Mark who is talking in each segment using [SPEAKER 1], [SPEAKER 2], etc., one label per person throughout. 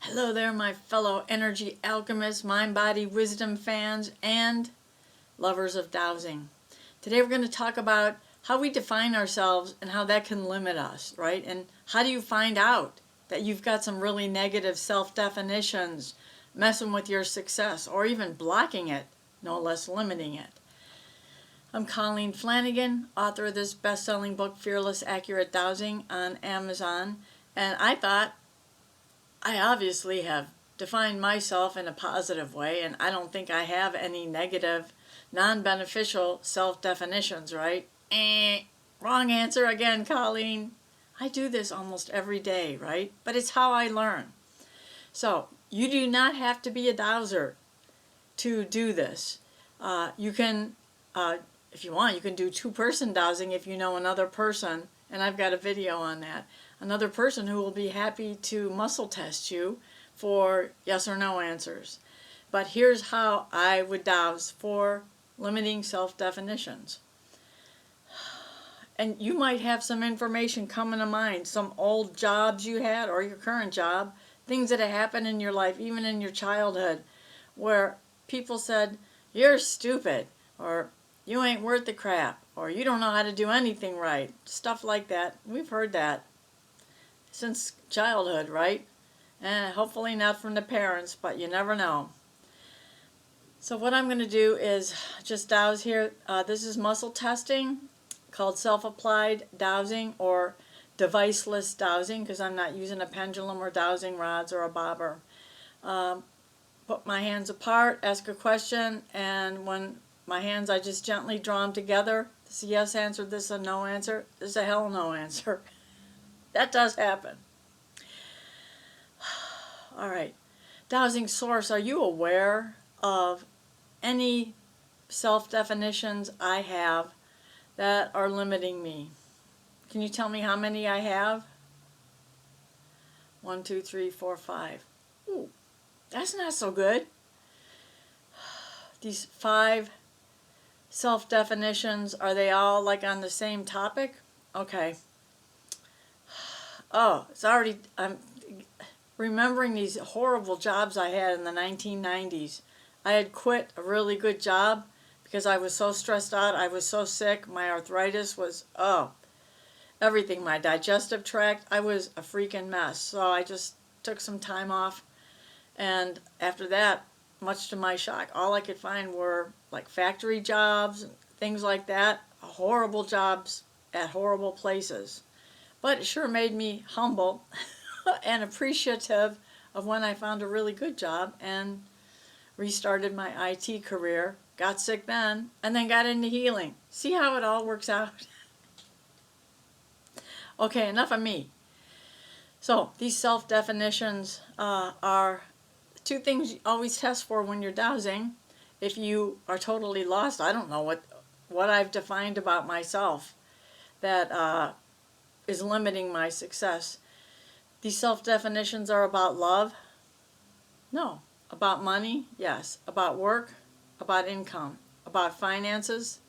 [SPEAKER 1] Hello there, my fellow energy alchemists, mind, body, wisdom fans, and lovers of dowsing. Today we're going to talk about how we define ourselves and how that can limit us, right? And how do you find out that you've got some really negative self-definitions messing with your success or even blocking it, no less limiting it? I'm Colleen Flanagan, author of this best-selling book, Fearless Accurate Dowsing, on Amazon, and I thought I obviously have defined myself in a positive way, and I don't think I have any negative, non-beneficial self-definitions, right? Wrong answer again, Colleen. I do this almost every day, right? But it's how I learn. So, you do not have to be a dowser to do this. You can, if you want, you can do two-person dowsing if you know another person, and I've got a video on that. Another person who will be happy to muscle test you for yes or no answers. But here's how I would douse for limiting self-definitions. And you might have some information coming to mind, some old jobs you had or your current job, things that have happened in your life, even in your childhood, where people said, you're stupid, or you ain't worth the crap, or you don't know how to do anything right, stuff like that. We've heard that since childhood, right? And hopefully not from the parents, but you never know. So what I'm going to do is just douse here. This is muscle testing called self-applied dowsing or deviceless dowsing, because I'm not using a pendulum or dowsing rods or a bobber. Put my hands apart, ask a question, and when my hands, I just gently draw them together. This is a yes answer, this is a no answer, this is a hell no answer. That does happen. All right. Dowsing source, are you aware of any self-definitions I have that are limiting me? Can you tell me how many I have? 1, 2, 3, 4, 5. Ooh, that's not so good. These 5 self-definitions, are they all like on the same topic? Okay. Oh, it's already, I'm remembering these horrible jobs I had in the 1990s. I had quit a really good job because I was so stressed out, I was so sick, my arthritis was, everything, my digestive tract, I was a freaking mess. So I just took some time off, and after that, much to my shock, all I could find were like factory jobs and things like that, horrible jobs at horrible places. But it sure made me humble and appreciative of when I found a really good job and restarted my IT career, got sick then, and then got into healing. See how it all works out? Okay, enough of me. So these self-definitions are 2 things you always test for when you're dowsing. If you are totally lost, I don't know what I've defined about myself that is limiting my success. These self-definitions are about love? No. About money? Yes. About work? About income? About finances?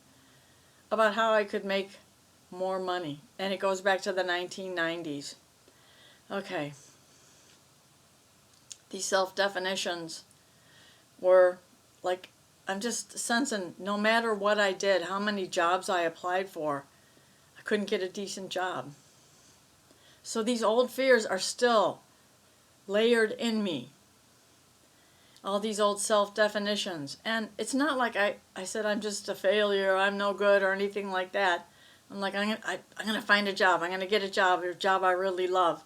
[SPEAKER 1] About how I could make more money. And it goes back to the 1990s. Okay. These self-definitions were like, I'm just sensing no matter what I did, how many jobs I applied for, I couldn't get a decent job. So these old fears are still layered in me. All these old self-definitions. And it's not like I said I'm just a failure, I'm no good, or anything like that. I'm like, I'm going to find a job. I'm going to get a job, or a job I really love.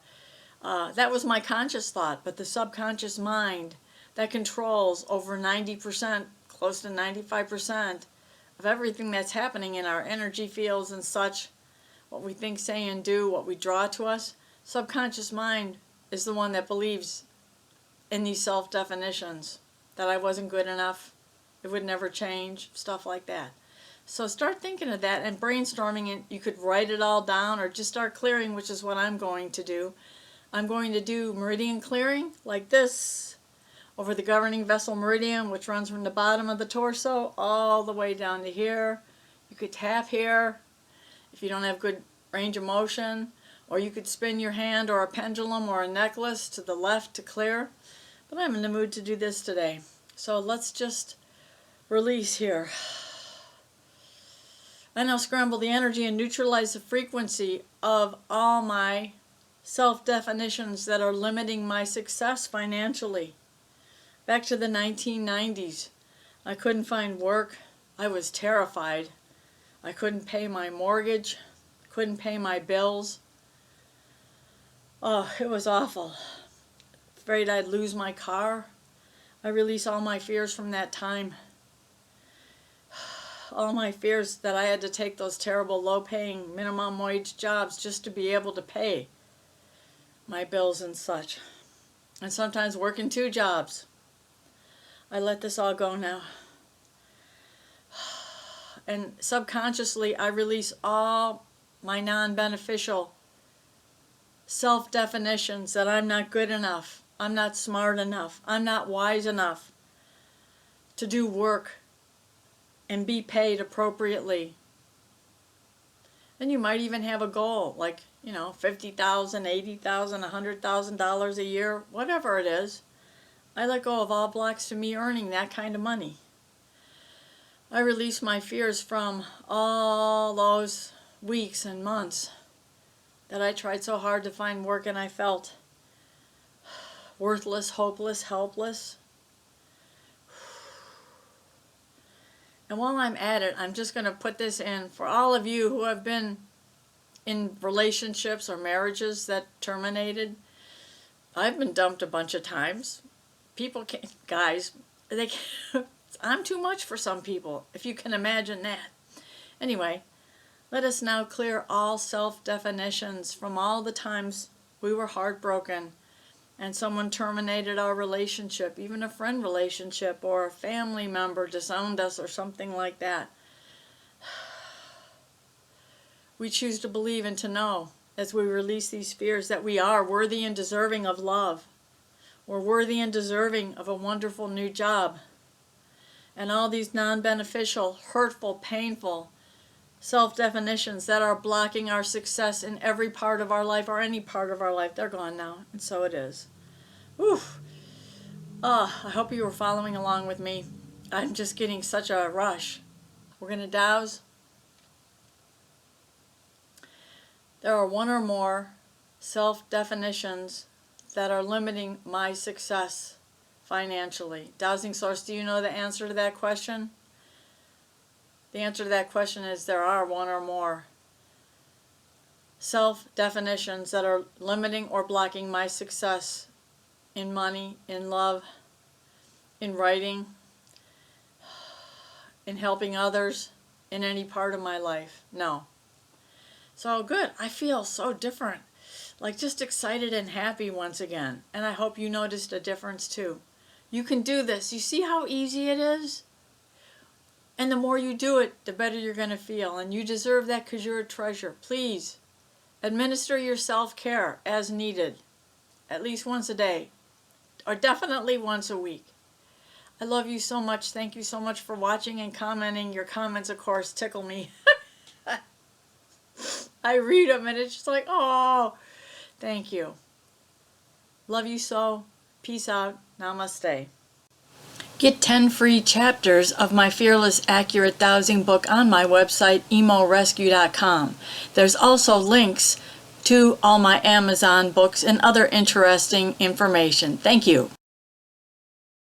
[SPEAKER 1] That was my conscious thought. But the subconscious mind that controls over 90%, close to 95% of everything that's happening in our energy fields and such, what we think, say, and do, what we draw to us, subconscious mind is the one that believes in these self-definitions, that I wasn't good enough, it would never change, stuff like that. So start thinking of that and brainstorming it. You could write it all down or just start clearing, which is what I'm going to do. I'm going to do meridian clearing like this over the governing vessel meridian, which runs from the bottom of the torso all the way down to here. You could tap here if you don't have good range of motion, Or you could spin your hand or a pendulum or a necklace to the left to clear. But I'm in the mood to do this today. So let's just release here. I now scramble the energy and neutralize the frequency of all my self-definitions that are limiting my success financially. Back to the 1990s. I couldn't find work. I was terrified. I couldn't pay my mortgage. Couldn't pay my bills. Oh, it was awful. Afraid I'd lose my car. I release all my fears from that time. All my fears that I had to take those terrible low-paying minimum wage jobs just to be able to pay my bills and such. And sometimes working 2 jobs. I let this all go now. And subconsciously, I release all my non-beneficial self-definitions that I'm not good enough, I'm not smart enough, I'm not wise enough to do work and be paid appropriately. And you might even have a goal, like, $50,000, $80,000, $100,000 a year, whatever it is. I let go of all blocks to me earning that kind of money. I release my fears from all those weeks and months that I tried so hard to find work and I felt worthless, hopeless, helpless. And while I'm at it, I'm just going to put this in for all of you who have been in relationships or marriages that terminated. I've been dumped a bunch of times. People can't, guys, they can't, I'm too much for some people, if you can imagine that. Anyway, let us now clear all self-definitions from all the times we were heartbroken and someone terminated our relationship, even a friend relationship or a family member disowned us or something like that. We choose to believe and to know as we release these fears that we are worthy and deserving of love. We're worthy and deserving of a wonderful new job. And all these non-beneficial, hurtful, painful self-definitions that are blocking our success in every part of our life or any part of our life, they're gone now, and so it is. Oof. I hope you were following along with me. I'm just getting such a rush. We're going to douse. There are 1 or more self-definitions that are limiting my success financially. Dowsing Source, do you know the answer to that question? The answer to that question is there are 1 or more self-definitions that are limiting or blocking my success in money, in love, in writing, in helping others, in any part of my life. No. So good. I feel so different. Like just excited and happy once again. And I hope you noticed a difference too. You can do this. You see how easy it is? And the more you do it, the better you're going to feel. And you deserve that because you're a treasure. Please, administer your self-care as needed. At least once a day. Or definitely once a week. I love you so much. Thank you so much for watching and commenting. Your comments, of course, tickle me. I read them and it's just like, oh, thank you. Love you so. Peace out. Namaste. Get 10 free chapters of my Fearless Accurate Dowsing book on my website, emorescue.com. There's also links to all my Amazon books and other interesting information. Thank you.